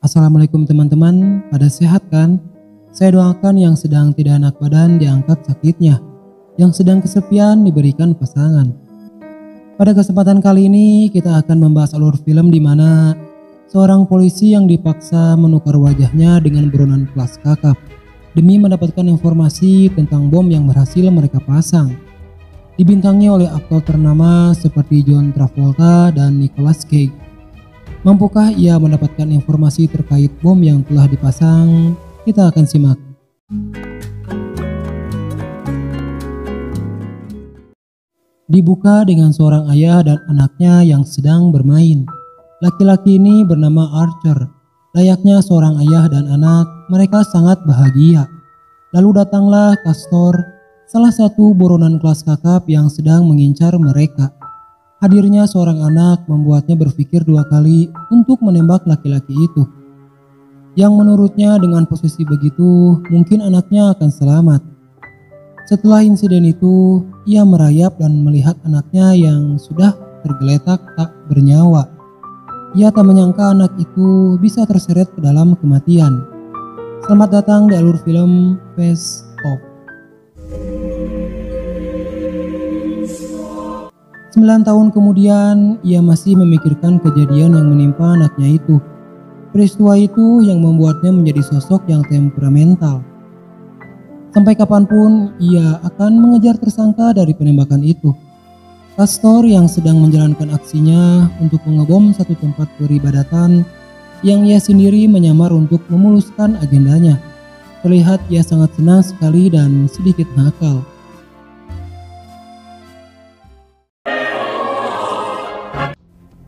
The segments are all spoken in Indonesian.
Assalamualaikum teman-teman, pada sehat kan? Saya doakan yang sedang tidak enak badan diangkat sakitnya, yang sedang kesepian diberikan pasangan. Pada kesempatan kali ini kita akan membahas alur film di mana seorang polisi yang dipaksa menukar wajahnya dengan buronan kelas kakap demi mendapatkan informasi tentang bom yang berhasil mereka pasang. Dibintangi oleh aktor ternama seperti John Travolta dan Nicolas Cage. Mampukah ia mendapatkan informasi terkait bom yang telah dipasang? Kita akan simak. Dibuka dengan seorang ayah dan anaknya yang sedang bermain. Laki-laki ini bernama Archer. Layaknya seorang ayah dan anak, mereka sangat bahagia. Lalu datanglah Castor, salah satu buronan kelas kakap yang sedang mengincar mereka. Hadirnya seorang anak membuatnya berpikir dua kali untuk menembak laki-laki itu. Yang menurutnya dengan posisi begitu, mungkin anaknya akan selamat. Setelah insiden itu, ia merayap dan melihat anaknya yang sudah tergeletak tak bernyawa. Ia tak menyangka anak itu bisa terseret ke dalam kematian. Selamat datang di alur film Face Off. 9 tahun kemudian, ia masih memikirkan kejadian yang menimpa anaknya itu. Peristiwa itu yang membuatnya menjadi sosok yang temperamental. Sampai kapanpun, ia akan mengejar tersangka dari penembakan itu. Castor yang sedang menjalankan aksinya untuk mengebom satu tempat peribadatan yang ia sendiri menyamar untuk memuluskan agendanya. Terlihat ia sangat senang sekali dan sedikit nakal.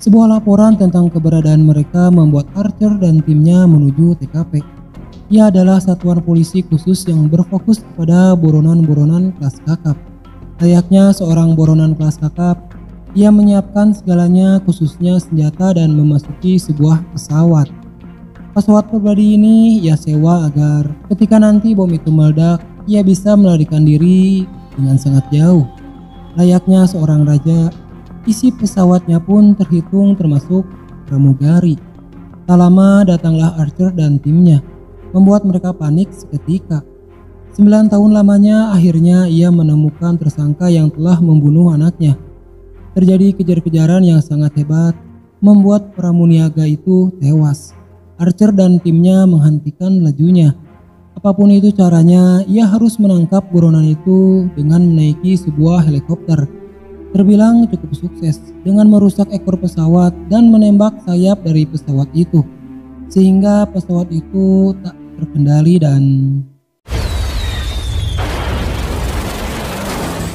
Sebuah laporan tentang keberadaan mereka membuat Archer dan timnya menuju TKP. Ia adalah satuan polisi khusus yang berfokus kepada buronan-buronan kelas kakap. Layaknya seorang buronan kelas kakap, ia menyiapkan segalanya khususnya senjata dan memasuki sebuah pesawat. Pesawat pribadi ini ia sewa agar ketika nanti bom itu meledak, ia bisa melarikan diri dengan sangat jauh. Layaknya seorang raja, isi pesawatnya pun terhitung termasuk pramugari. Tak lama datanglah Archer dan timnya, membuat mereka panik seketika. 9 tahun lamanya akhirnya ia menemukan tersangka yang telah membunuh anaknya. Terjadi kejar-kejaran yang sangat hebat, membuat pramuniaga itu tewas. Archer dan timnya menghentikan lajunya. Apapun itu caranya, ia harus menangkap buronan itu dengan menaiki sebuah helikopter. Terbilang cukup sukses dengan merusak ekor pesawat dan menembak sayap dari pesawat itu, sehingga pesawat itu tak terkendali dan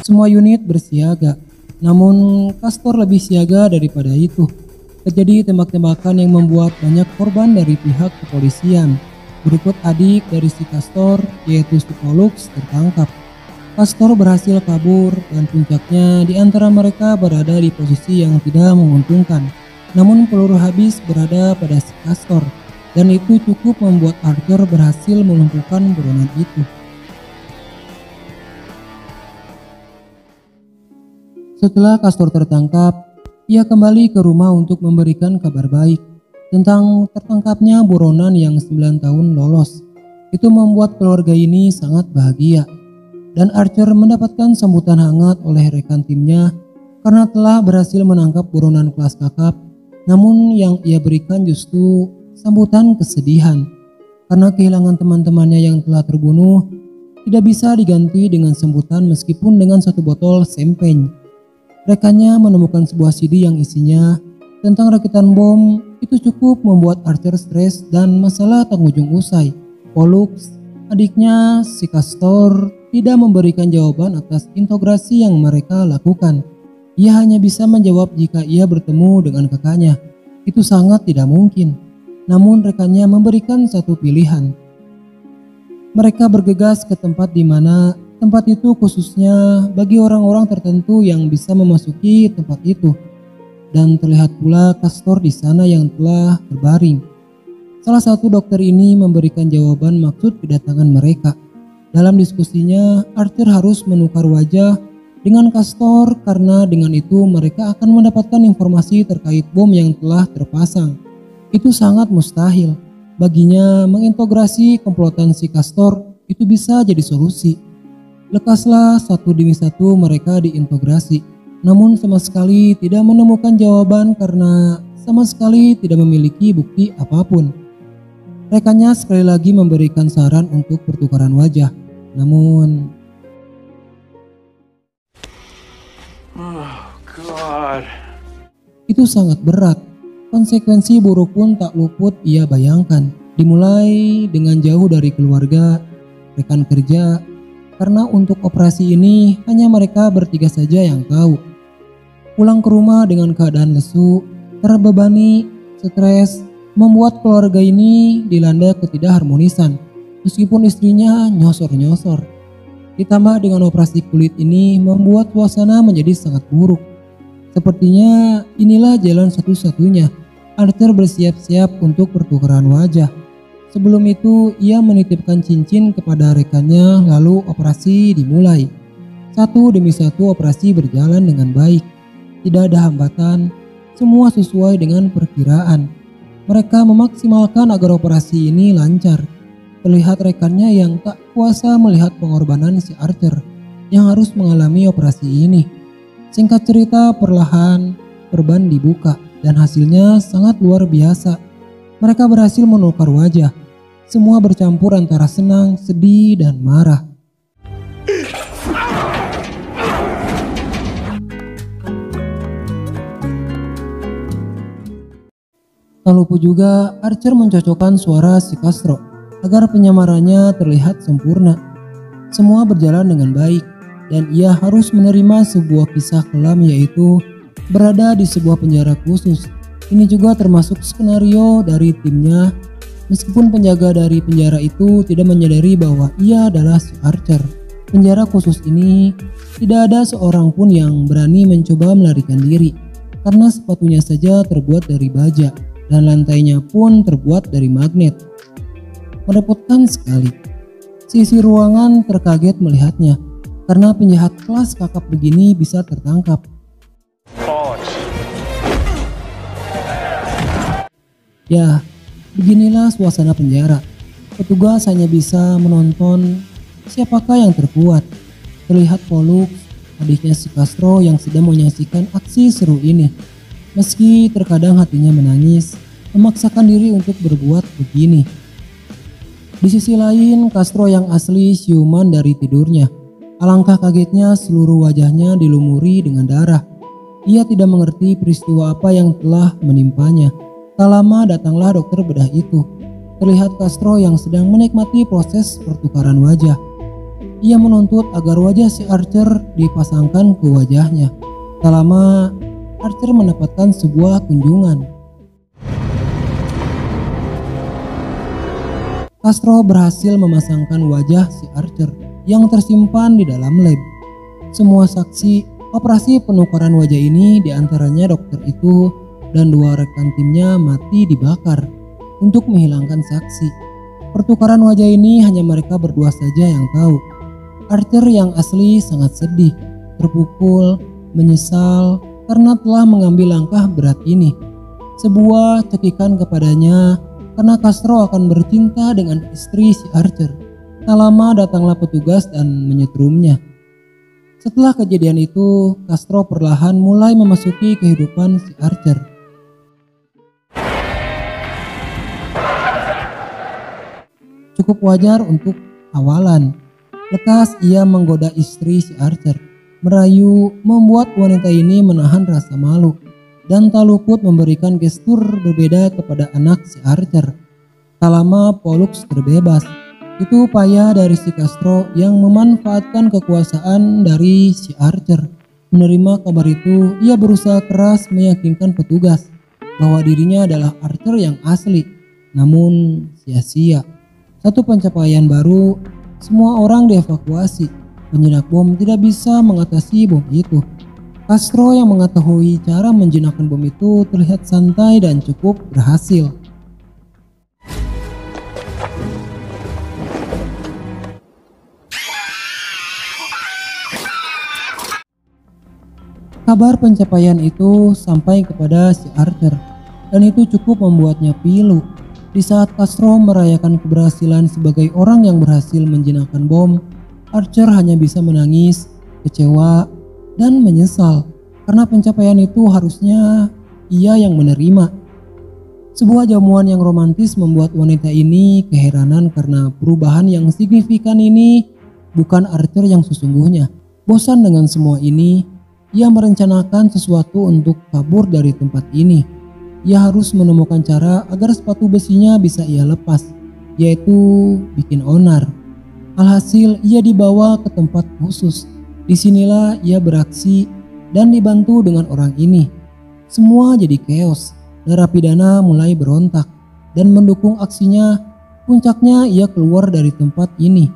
semua unit bersiaga. Namun Castor lebih siaga daripada itu. Terjadi tembak-tembakan yang membuat banyak korban dari pihak kepolisian. Berikut adik dari si Castor, yaitu si Pollux, tertangkap. Castor berhasil kabur dan puncaknya di antara mereka berada di posisi yang tidak menguntungkan. Namun peluru habis berada pada si Castor dan itu cukup membuat Archer berhasil melumpuhkan buronan itu. Setelah Castor tertangkap, ia kembali ke rumah untuk memberikan kabar baik tentang tertangkapnya buronan yang 9 tahun lolos. Itu membuat keluarga ini sangat bahagia. Dan Archer mendapatkan sambutan hangat oleh rekan timnya karena telah berhasil menangkap buronan kelas kakap. Namun yang ia berikan justru sambutan kesedihan karena kehilangan teman-temannya yang telah terbunuh tidak bisa diganti dengan sambutan meskipun dengan satu botol champagne. Rekannya menemukan sebuah CD yang isinya tentang rakitan bom. Itu cukup membuat Archer stres dan masalah tak ujung usai. Pollux, adiknya si Castor, tidak memberikan jawaban atas integrasi yang mereka lakukan. Ia hanya bisa menjawab jika ia bertemu dengan kakaknya. Itu sangat tidak mungkin. Namun rekannya memberikan satu pilihan. Mereka bergegas ke tempat di mana tempat itu khususnya bagi orang-orang tertentu yang bisa memasuki tempat itu. Dan terlihat pula Castor di sana yang telah terbaring. Salah satu dokter ini memberikan jawaban maksud kedatangan mereka. Dalam diskusinya, Archer harus menukar wajah dengan Castor karena dengan itu mereka akan mendapatkan informasi terkait bom yang telah terpasang. Itu sangat mustahil. Baginya mengintegrasi komplotan si Castor itu bisa jadi solusi. Lekaslah satu demi satu mereka diintegrasi, namun sama sekali tidak menemukan jawaban karena sama sekali tidak memiliki bukti apapun. Rekannya sekali lagi memberikan saran untuk pertukaran wajah, namun God. Itu sangat berat. Konsekuensi buruk pun tak luput ia bayangkan. Dimulai dengan jauh dari keluarga, rekan kerja, karena untuk operasi ini hanya mereka bertiga saja yang tahu. Pulang ke rumah dengan keadaan lesu, terbebani, stres, membuat keluarga ini dilanda ketidakharmonisan. Meskipun istrinya nyosor-nyosor. Ditambah dengan operasi kulit ini membuat suasana menjadi sangat buruk. Sepertinya inilah jalan satu-satunya. Archer bersiap-siap untuk pertukaran wajah. Sebelum itu ia menitipkan cincin kepada rekannya lalu operasi dimulai. Satu demi satu operasi berjalan dengan baik. Tidak ada hambatan, semua sesuai dengan perkiraan. Mereka memaksimalkan agar operasi ini lancar. Terlihat rekannya yang tak kuasa melihat pengorbanan si Archer yang harus mengalami operasi ini. Singkat cerita, perlahan perban dibuka dan hasilnya sangat luar biasa. Mereka berhasil menukar wajah. Semua bercampur antara senang, sedih, dan marah. Tak lupa juga Archer mencocokkan suara si Castro agar penyamarannya terlihat sempurna. Semua berjalan dengan baik dan ia harus menerima sebuah kisah kelam, yaitu berada di sebuah penjara khusus. Ini juga termasuk skenario dari timnya, meskipun penjaga dari penjara itu tidak menyadari bahwa ia adalah si Archer. Penjara khusus ini tidak ada seorang pun yang berani mencoba melarikan diri karena sepatunya saja terbuat dari baja dan lantainya pun terbuat dari magnet. Merepotkan sekali. Sisi ruangan terkaget melihatnya karena penjahat kelas kakap begini bisa tertangkap. Ya, beginilah suasana penjara. Petugas hanya bisa menonton siapakah yang terkuat. Terlihat Pollux, adiknya si Castro yang sedang menyaksikan aksi seru ini. Meski terkadang hatinya menangis, memaksakan diri untuk berbuat begini. Di sisi lain, Castro yang asli siuman dari tidurnya. Alangkah kagetnya seluruh wajahnya dilumuri dengan darah. Ia tidak mengerti peristiwa apa yang telah menimpanya. Tak lama datanglah dokter bedah itu. Terlihat Castro yang sedang menikmati proses pertukaran wajah. Ia menuntut agar wajah si Archer dipasangkan ke wajahnya. Tak lama, Archer mendapatkan sebuah kunjungan. Castro berhasil memasangkan wajah si Archer yang tersimpan di dalam lab. Semua saksi operasi penukaran wajah ini, diantaranya dokter itu dan dua rekan timnya, mati dibakar untuk menghilangkan saksi. Pertukaran wajah ini hanya mereka berdua saja yang tahu. Archer yang asli sangat sedih, terpukul, menyesal karena telah mengambil langkah berat ini. Sebuah cekikan kepadanya karena Castro akan bercinta dengan istri si Archer. Tak lama datanglah petugas dan menyetrumnya. Setelah kejadian itu, Castro perlahan mulai memasuki kehidupan si Archer. Cukup wajar untuk awalan. Lekas ia menggoda istri si Archer, merayu, membuat wanita ini menahan rasa malu, dan tak luput memberikan gestur berbeda kepada anak si Archer. Tak lama Pollux terbebas. Itu upaya dari si Castro yang memanfaatkan kekuasaan dari si Archer. Menerima kabar itu, ia berusaha keras meyakinkan petugas bahwa dirinya adalah Archer yang asli. Namun sia-sia. Satu pencapaian baru, semua orang dievakuasi. Penjinak bom tidak bisa mengatasi bom itu. Castro yang mengetahui cara menjinakkan bom itu terlihat santai dan cukup berhasil. Kabar pencapaian itu sampai kepada si Archer dan itu cukup membuatnya pilu. Di saat Castro merayakan keberhasilan sebagai orang yang berhasil menjinakkan bom, Archer hanya bisa menangis, kecewa, dan menyesal karena pencapaian itu harusnya ia yang menerima. Sebuah jamuan yang romantis membuat wanita ini keheranan karena perubahan yang signifikan ini bukan Archer yang sesungguhnya. Bosan dengan semua ini, ia merencanakan sesuatu untuk kabur dari tempat ini. Ia harus menemukan cara agar sepatu besinya bisa ia lepas, yaitu bikin onar. Alhasil ia dibawa ke tempat khusus. Disinilah ia beraksi dan dibantu dengan orang ini. Semua jadi chaos. Narapidana mulai berontak dan mendukung aksinya. Puncaknya ia keluar dari tempat ini.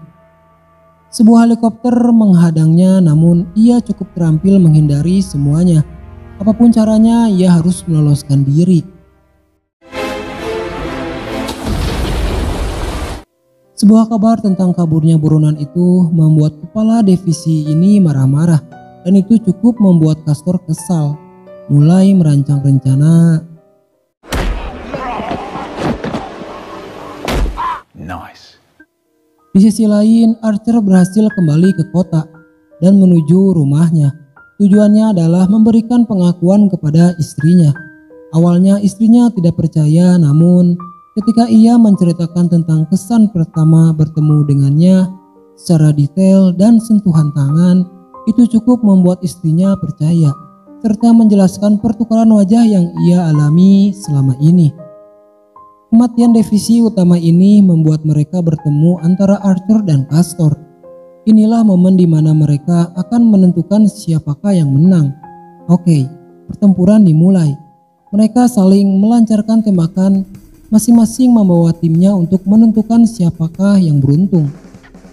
Sebuah helikopter menghadangnya, namun ia cukup terampil menghindari semuanya. Apapun caranya, ia harus meloloskan diri. Sebuah kabar tentang kaburnya buronan itu membuat kepala divisi ini marah-marah, dan itu cukup membuat Castor kesal, mulai merancang rencana. Nice. Di sisi lain, Archer berhasil kembali ke kota dan menuju rumahnya. Tujuannya adalah memberikan pengakuan kepada istrinya. Awalnya istrinya tidak percaya, namun ketika ia menceritakan tentang kesan pertama bertemu dengannya secara detail dan sentuhan tangan, itu cukup membuat istrinya percaya, serta menjelaskan pertukaran wajah yang ia alami selama ini. Kematian divisi utama ini membuat mereka bertemu antara Archer dan Castor. Inilah momen di mana mereka akan menentukan siapakah yang menang. Oke, pertempuran dimulai. Mereka saling melancarkan tembakan, masing-masing membawa timnya untuk menentukan siapakah yang beruntung.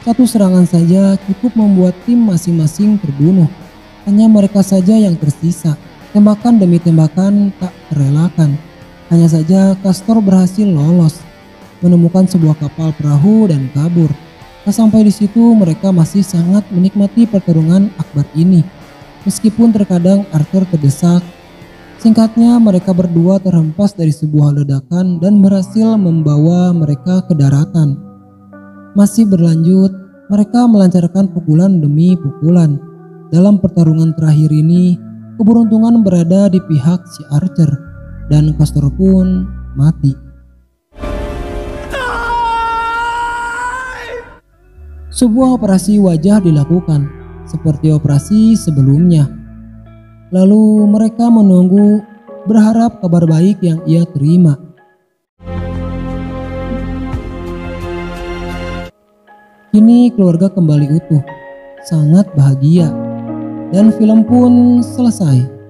Satu serangan saja cukup membuat tim masing-masing terbunuh. Hanya mereka saja yang tersisa. Tembakan demi tembakan tak terelakkan. Hanya saja Castor berhasil lolos, menemukan sebuah kapal perahu dan kabur. Tak sampai di situ, mereka masih sangat menikmati pertarungan akbar ini. Meskipun terkadang Archer terdesak. Singkatnya, mereka berdua terhempas dari sebuah ledakan dan berhasil membawa mereka ke daratan. Masih berlanjut, mereka melancarkan pukulan demi pukulan. Dalam pertarungan terakhir ini, keberuntungan berada di pihak si Archer, dan Castor pun mati. Sebuah operasi wajah dilakukan, seperti operasi sebelumnya. Lalu mereka menunggu, berharap kabar baik yang ia terima. Kini keluarga kembali utuh, sangat bahagia, dan film pun selesai.